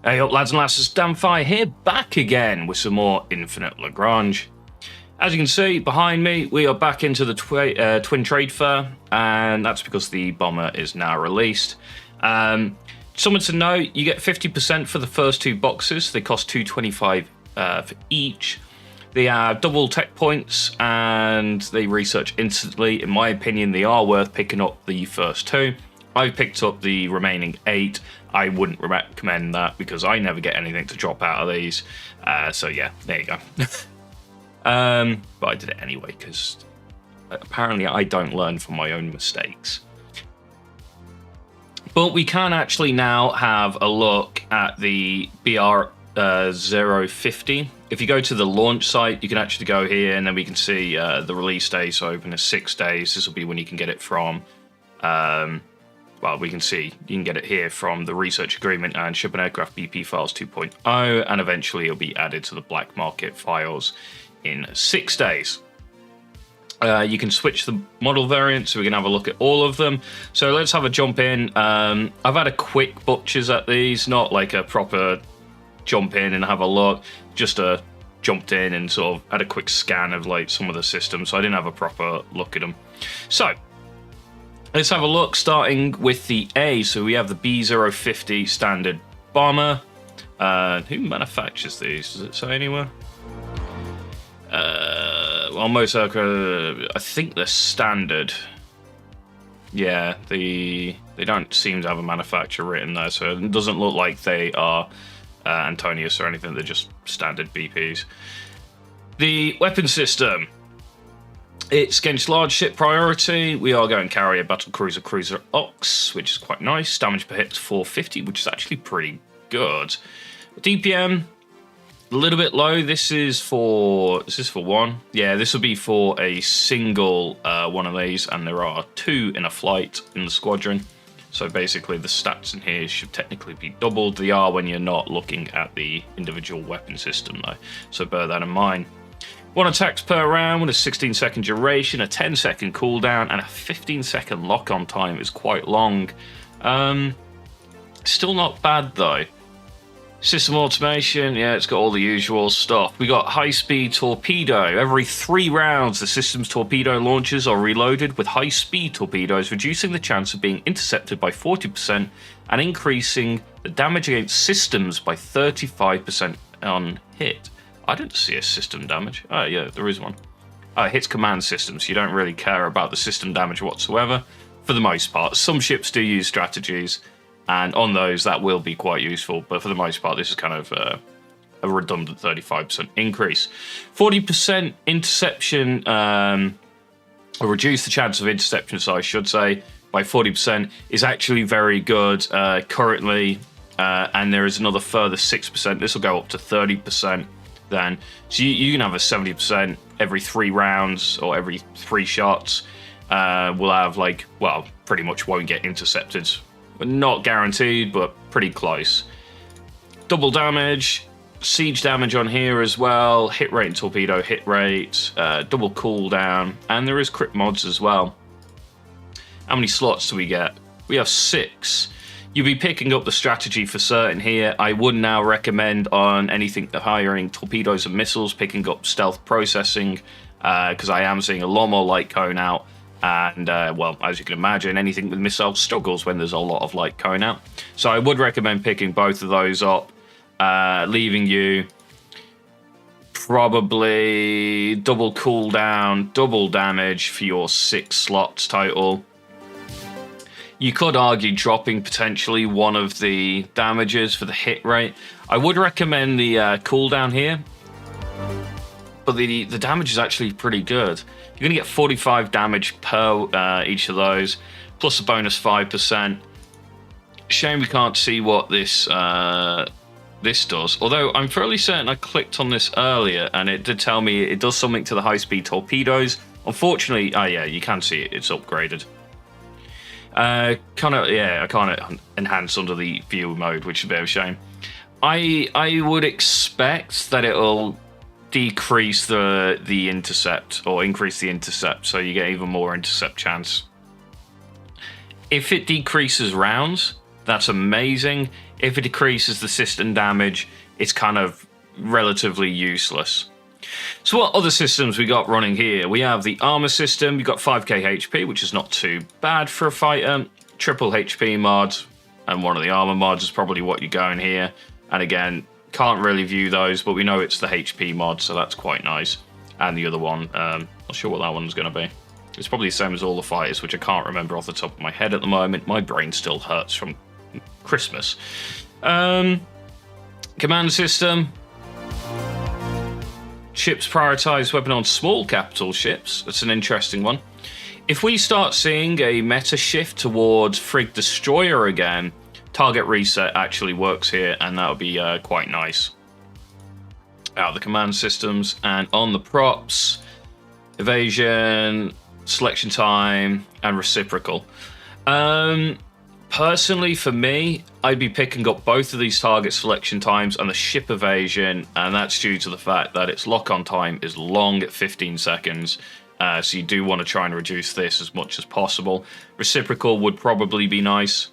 Hey up lads and lasses, Damphyre here, back again with some more Infinite Lagrange. As you can see behind me, we are back into the Twin Trade Fair, and that's because the bomber is now released. Someone to note, you get 50% for the first two boxes. They cost $2.25 for each. They have double tech points and they research instantly. In my opinion, they are worth picking up the first two. I've picked up the remaining 8. I wouldn't recommend that because I never get anything to drop out of these. So yeah, there you go. But I did it anyway because apparently I don't learn from my own mistakes. But we can actually now have a look at the BR050. If you go to the launch site, you can actually go here and then we can see the release day. So open is 6 days. This will be when you can get it from. Well, we can see you can get it here from the research agreement and ship an aircraft BP files 2.0, and eventually it'll be added to the black market files in 6 days. You can switch the model variants, so we can have a look at all of them. So let's have a jump in. I've had a quick butchers at these, not like a proper jump in and have a look, just jumped in and sort of had a quick scan of like some of the systems, so I didn't have a proper look at them. So let's have a look, starting with the A. So we have the BR050 standard bomber. Who manufactures these? Does it say anywhere? Well, most I think they're standard. Yeah, they don't seem to have a manufacturer written there, so it doesn't look like they are Antonius or anything. They're just standard BPs. The weapon system. It's against large ship priority. We are going carrier, battle cruiser, Ox, which is quite nice. Damage per hit 450, which is actually pretty good. DPM, a little bit low. Is this for one? Yeah, this will be for a single one of these, and there are 2 in a flight in the squadron. So basically the stats in here should technically be doubled. They are when you're not looking at the individual weapon system though, so bear that in mind. 1 attacks per round with a 16-second duration, a 10-second cooldown, and a 15-second lock-on time is quite long. Still not bad though. System automation, yeah, it's got all the usual stuff. We got high-speed torpedo. Every 3 rounds, the system's torpedo launchers are reloaded with high-speed torpedoes, reducing the chance of being intercepted by 40% and increasing the damage against systems by 35% on hit. I didn't see a system damage. Oh, yeah, there is one. It hits command systems. You don't really care about the system damage whatsoever, for the most part. Some ships do use strategies, and on those, that will be quite useful. But for the most part, this is kind of a redundant 35% increase. 40% interception, or reduce the chance of interception, so I should say, by 40% is actually very good currently. And there is another further 6%. This will go up to 30%. Then, so you can have a 70% every 3 rounds or every 3 shots. We'll have like, well, pretty much won't get intercepted. Not guaranteed, but pretty close. Double damage, siege damage on here as well. Hit rate and torpedo hit rate, double cooldown, and there is crit mods as well. How many slots do we get? We have 6. You'll be picking up the strategy for certain here. I would now recommend on anything hiring torpedoes and missiles, picking up stealth processing, because I am seeing a lot more light cone out. And, well, as you can imagine, anything with missiles struggles when there's a lot of light cone out. So I would recommend picking both of those up, leaving you probably double cooldown, double damage for your 6 slots total. You could argue dropping potentially one of the damages for the hit rate. I would recommend the cooldown here, but the damage is actually pretty good. You're going to get 45 damage per each of those, plus a bonus 5%. Shame we can't see what this this does. Although I'm fairly certain I clicked on this earlier and it did tell me it does something to the high-speed torpedoes. Unfortunately, yeah, you can see it. It's upgraded. I can't enhance under the view mode, which is a bit of a shame. I would expect that it'll decrease the intercept or increase the intercept, so you get even more intercept chance. If it decreases rounds, That's amazing. If it decreases the system damage, it's kind of relatively useless. So what other systems we got running here? We have the armor system. We've got 5k HP, which is not too bad for a fighter. Triple HP mod, and one of the armor mods is probably what you're going here. And again, can't really view those, but we know it's the HP mod, so that's quite nice. And the other one, not sure what that one's going to be. It's probably the same as all the fighters, which I can't remember off the top of my head at the moment. My brain still hurts from Christmas. Command system. Ships prioritize weapon on small capital ships. That's an interesting one. If we start seeing a meta shift towards Frigg Destroyer again, target reset actually works here, and that would be quite nice. Out of the command systems, and on the props, evasion, selection time, and reciprocal. Personally, for me, I'd be picking up both of these target selection times and the ship evasion, and that's due to the fact that its lock-on time is long at 15 seconds, so you do want to try and reduce this as much as possible. Reciprocal would probably be nice.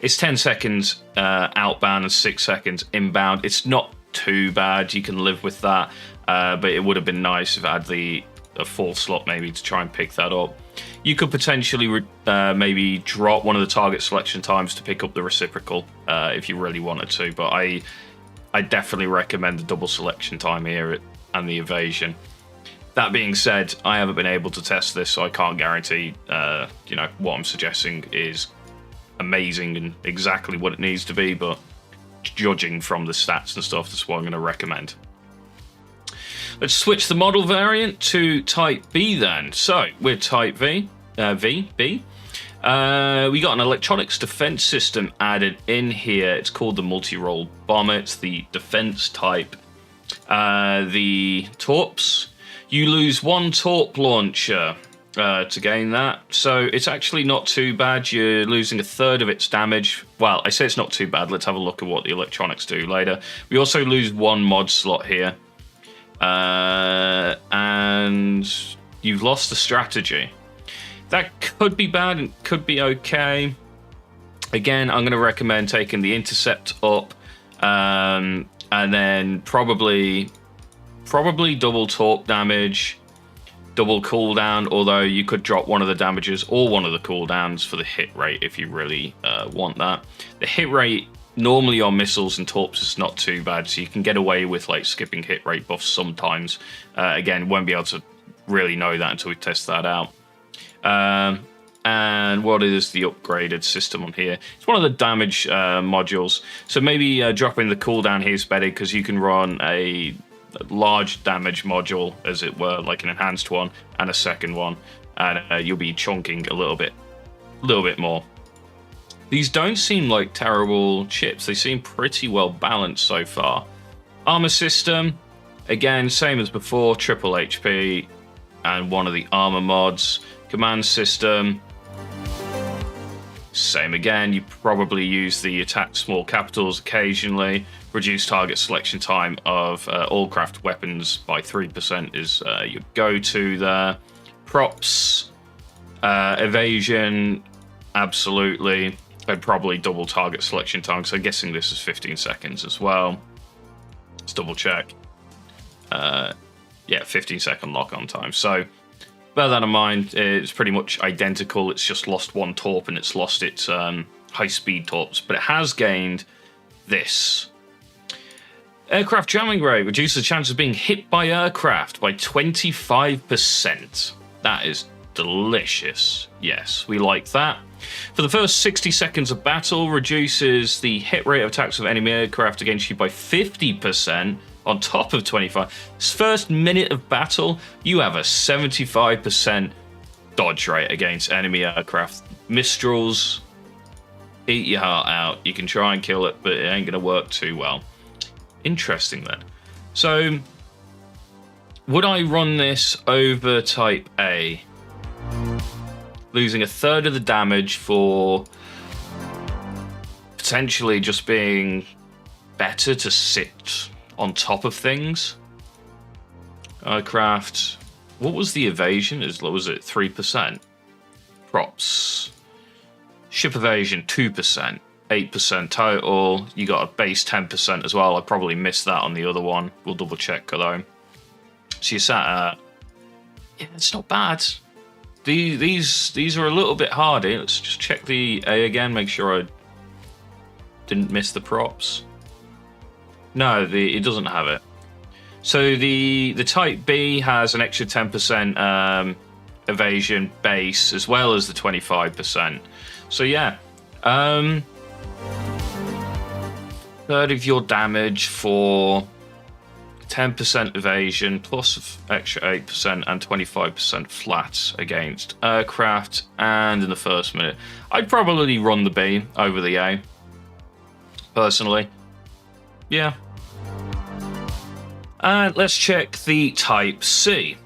It's 10 seconds outbound and 6 seconds inbound. It's not too bad, you can live with that, but it would have been nice if it had a full slot maybe to try and pick that up. You could potentially maybe drop one of the target selection times to pick up the reciprocal if you really wanted to, but I definitely recommend the double selection time here and the evasion. That being said, I haven't been able to test this, so I can't guarantee what I'm suggesting is amazing and exactly what it needs to be, but judging from the stats and stuff, that's what I'm going to recommend. Let's switch the model variant to Type B then. So, we're Type B. We got an electronics defense system added in here. It's called the multi-role bomber. It's the defense type. The torps. You lose one torp launcher to gain that. So, it's actually not too bad. You're losing a third of its damage. Well, I say it's not too bad. Let's have a look at what the electronics do later. We also lose one mod slot here. And you've lost the strategy. That could be bad and could be okay. Again, I'm going to recommend taking the intercept up, and then probably double torp damage, double cooldown, although you could drop one of the damages or one of the cooldowns for the hit rate if you really want that. The hit rate normally on missiles and torps is not too bad, so you can get away with like skipping hit rate buffs sometimes. Again, won't be able to really know that until we test that out. And what is the upgraded system on here? It's one of the damage modules, so maybe dropping the cooldown here is better because you can run a large damage module, as it were, like an enhanced one, and a second one, and you'll be chunking a little bit more. These don't seem like terrible chips. They seem pretty well balanced so far. Armor system, again, same as before, triple HP and one of the armor mods. Command system, same again. You probably use the attack small capitals occasionally. Reduce target selection time of all craft weapons by 3% is your go-to there. Props, evasion, absolutely. I'd probably double target selection time, so I'm guessing this is 15 seconds as well. Let's double check. Yeah, 15-second lock-on time. So bear that in mind. It's pretty much identical. It's just lost one torp and it's lost its high-speed torps, but it has gained this. Aircraft jamming rate reduces the chance of being hit by aircraft by 25%. That is delicious. Yes, we like that. For the first 60 seconds of battle, reduces the hit rate of attacks of enemy aircraft against you by 50% on top of 25. This first minute of battle, you have a 75% dodge rate against enemy aircraft. Mistrals, eat your heart out. You can try and kill it, but it ain't going to work too well. Interesting then. So, would I run this over Type A? Losing a third of the damage for potentially just being better to sit on top of things. Aircraft, what was the evasion? As low as it 3%? Props. Ship evasion 2%, 8% total. You got a base 10% as well. I probably missed that on the other one. We'll double check though. So you sat at, yeah, it's not bad. These are a little bit harder. Let's just check the A again, make sure I didn't miss the props. No, it doesn't have it. So the Type B has an extra 10% evasion base as well as the 25%. So yeah, third of your damage for 10% evasion plus extra 8% and 25% flat against aircraft. And in the first minute, I'd probably run the B over the A. Personally, yeah. And let's check the Type C.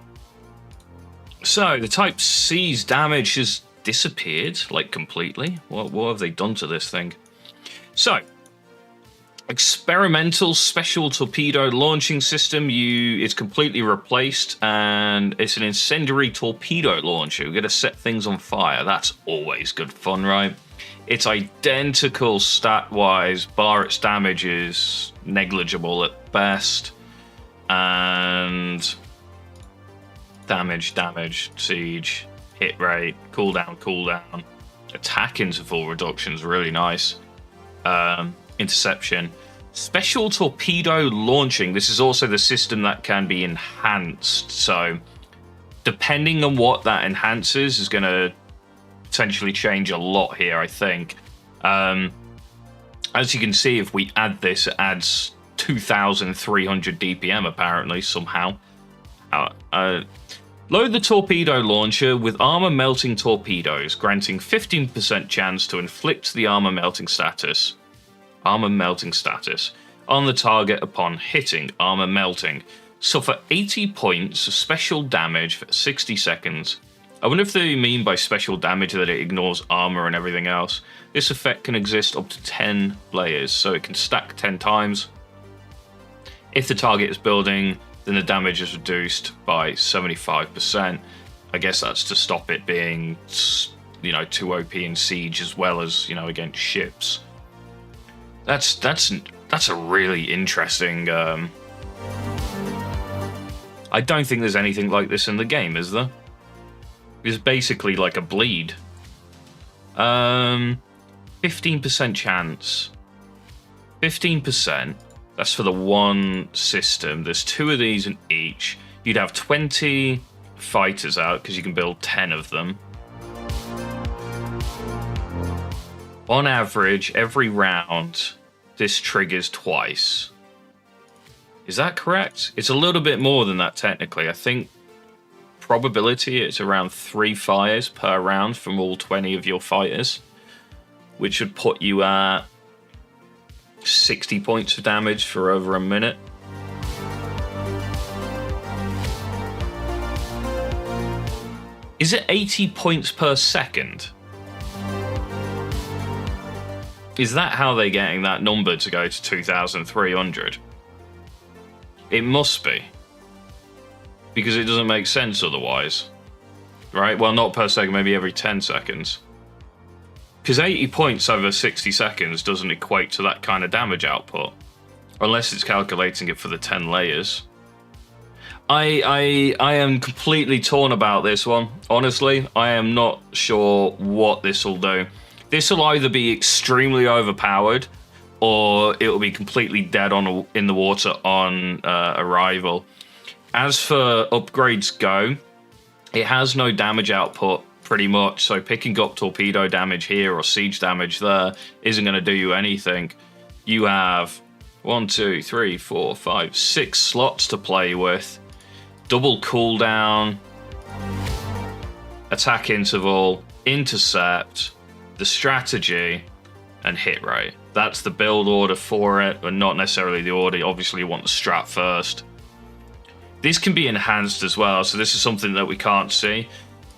So the Type C's damage has disappeared, like completely. What have they done to this thing? So, experimental special torpedo launching system. It's completely replaced, and it's an incendiary torpedo launcher. We're going to set things on fire. That's always good fun, right? It's identical stat-wise, bar its damage is negligible at best. And damage, siege, hit rate, cooldown. Attack interval reduction is really nice. Interception. Special torpedo launching. This is also the system that can be enhanced. So depending on what that enhances is going to potentially change a lot here, I think. As you can see, if we add this, it adds 2,300 DPM apparently somehow. Load the torpedo launcher with armor melting torpedoes, granting 15% chance to inflict the armor melting status on the target upon hitting armor melting. Suffer 80 points of special damage for 60 seconds. I wonder if they mean by special damage that it ignores armor and everything else. This effect can exist up to 10 layers, so it can stack 10 times. If the target is building, then the damage is reduced by 75%. I guess that's to stop it being, too OP in siege as well as, against ships. That's a really interesting. I don't think there's anything like this in the game, is there? It's basically like a bleed. 15% chance. 15%. That's for the one system. There's 2 of these in each. You'd have 20 fighters out because you can build 10 of them. On average, every round, this triggers twice. Is that correct? It's a little bit more than that technically. I think probability it's around 3 fires per round from all 20 of your fighters, which would put you at 60 points of damage for over a minute. Is it 80 points per second? Is that how they're getting that number to go to 2,300? It must be. Because it doesn't make sense otherwise. Right? Well, not per second, maybe every 10 seconds. Because 80 points over 60 seconds doesn't equate to that kind of damage output. Unless it's calculating it for the 10 layers. I am completely torn about this one. Honestly, I am not sure what this will do. This will either be extremely overpowered, or it will be completely dead in the water on arrival. As for upgrades go, it has no damage output pretty much, so picking up torpedo damage here or siege damage there isn't going to do you anything. You have 1, 2, 3, 4, 5, 6 slots to play with. Double cooldown, attack interval, intercept, the strategy, and hit rate. That's the build order for it, but not necessarily the order. Obviously, you want the strat first. These can be enhanced as well, so this is something that we can't see.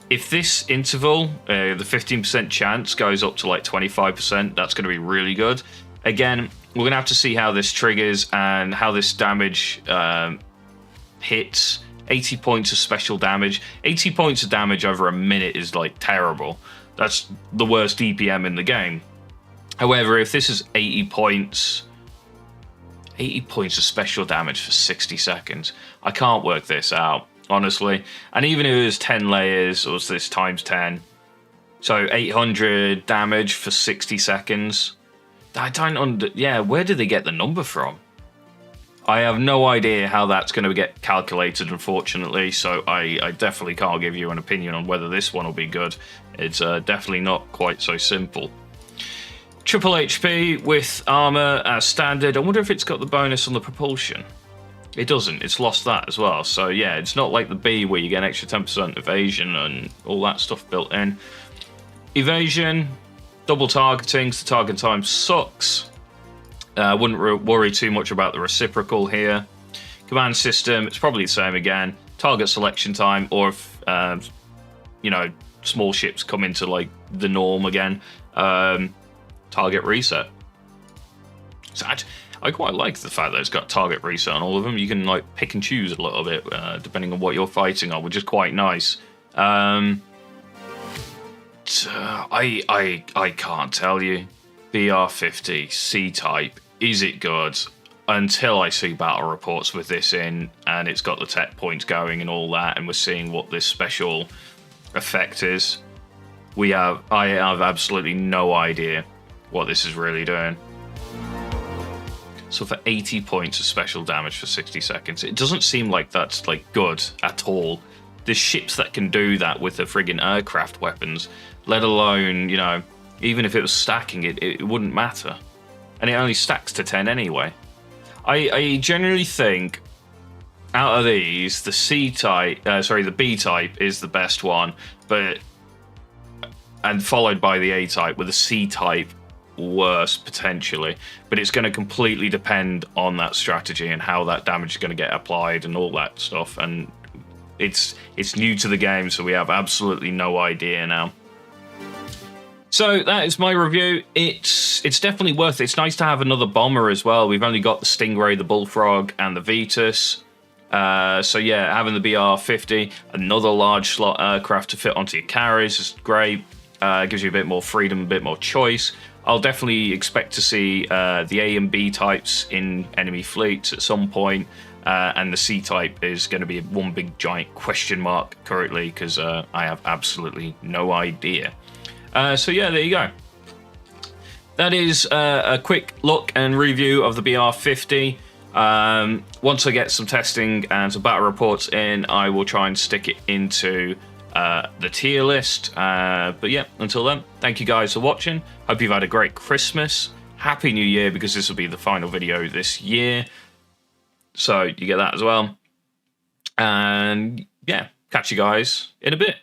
If this interval, the 15% chance, goes up to like 25%, that's going to be really good. Again, we're going to have to see how this triggers and how this damage hits 80 points of special damage. 80 points of damage over a minute is like terrible. That's the worst DPM in the game. However, if this is 80 points of special damage for 60 seconds, I can't work this out, honestly. And even if it was 10 layers, or was this times 10, so 800 damage for 60 seconds. I don't yeah, where did they get the number from? I have no idea how that's going to get calculated, unfortunately, so I definitely can't give you an opinion on whether this one will be good. It's definitely not quite so simple. Triple HP with armor as standard. I wonder if it's got the bonus on the propulsion. It doesn't. It's lost that as well. So yeah, it's not like the B where you get an extra 10% evasion and all that stuff built in. Evasion, double targeting, so target time sucks. Wouldn't worry too much about the reciprocal here. Command system, it's probably the same again. Target selection time, or if, you know, small ships come into like the norm again, target reset. So I quite like the fact that it's got target reset on all of them. You can like pick and choose a little bit depending on what you're fighting on, which is quite nice. I can't tell you. BR050 C-type, is it good? Until I see battle reports with this in, and it's got the tech points going and all that, and we're seeing what this special effect is. I have absolutely no idea what this is really doing. So for 80 points of special damage for 60 seconds, it doesn't seem like that's like good at all. There's ships that can do that with the friggin' aircraft weapons, let alone, you know, even if it was stacking it wouldn't matter. And it only stacks to 10 anyway. I generally think out of these, the the B type is the best one, and followed by the A type, with the C type worse potentially. But it's going to completely depend on that strategy and how that damage is going to get applied and all that stuff. And it's new to the game, so we have absolutely no idea now. So that is my review. It's definitely worth it. It's nice to have another bomber as well. We've only got the Stingray, the Bullfrog, and the Vetus. So yeah, having the BR050, another large slot aircraft to fit onto your carriers is great. Gives you a bit more freedom, a bit more choice. I'll definitely expect to see the A and B types in enemy fleets at some point. And the C type is going to be one big giant question mark currently, because I have absolutely no idea. So yeah, there you go. That is a quick look and review of the BR050. Once I get some testing and some battle reports in, I will try and stick it into the tier list. But yeah, until then, thank you guys for watching. Hope you've had a great Christmas. Happy New Year, because this will be the final video this year. So you get that as well. And yeah, catch you guys in a bit.